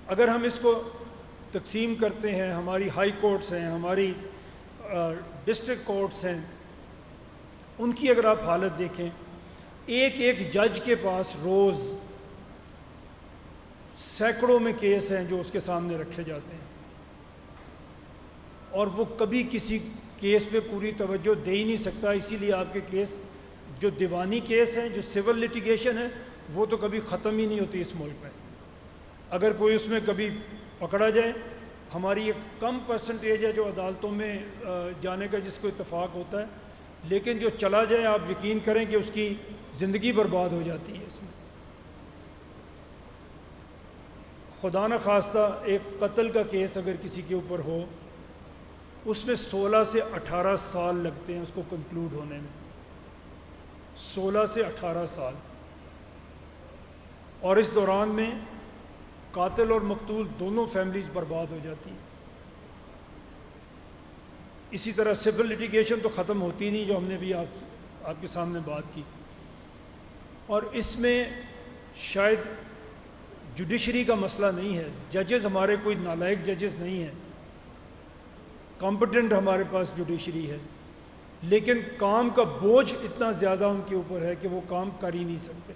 اگر ہم اس کو تقسیم کرتے ہیں، ہماری ہائی کورٹس ہیں، ہماری ڈسٹرکٹ کورٹس ہیں، ان کی اگر آپ حالت دیکھیں، ایک ایک جج کے پاس روز سینکڑوں میں کیس ہیں جو اس کے سامنے رکھے جاتے ہیں، اور وہ کبھی کسی کیس پہ پوری توجہ دے ہی نہیں سکتا. اسی لیے آپ کے کیس جو دیوانی کیس ہیں، جو سول لٹیگیشن ہے، وہ تو کبھی ختم ہی نہیں ہوتی اس ملک میں. اگر کوئی اس میں کبھی پکڑا جائے، ہماری ایک کم پرسنٹیج ہے جو عدالتوں میں جانے کا جس کو اتفاق ہوتا ہے، لیکن جو چلا جائے آپ یقین کریں کہ اس کی زندگی برباد ہو جاتی ہے اس میں. خدا نہ خواستہ ایک قتل کا کیس اگر کسی کے اوپر ہو، اس میں 16 سے 18 سال لگتے ہیں اس کو کنکلوڈ ہونے میں، 16 سے 18 سال. اور اس دوران میں قاتل اور مقتول دونوں فیملیز برباد ہو جاتی ہیں. اسی طرح سول لٹیگیشن تو ختم ہوتی نہیں، جو ہم نے بھی آپ کے سامنے بات کی. اور اس میں شاید جوڈیشری کا مسئلہ نہیں ہے، ججز ہمارے کوئی نالائق ججز نہیں ہیں، کمپٹنٹ ہمارے پاس جوڈیشری ہے، لیکن کام کا بوجھ اتنا زیادہ ان کے اوپر ہے کہ وہ کام کر ہی نہیں سکتے.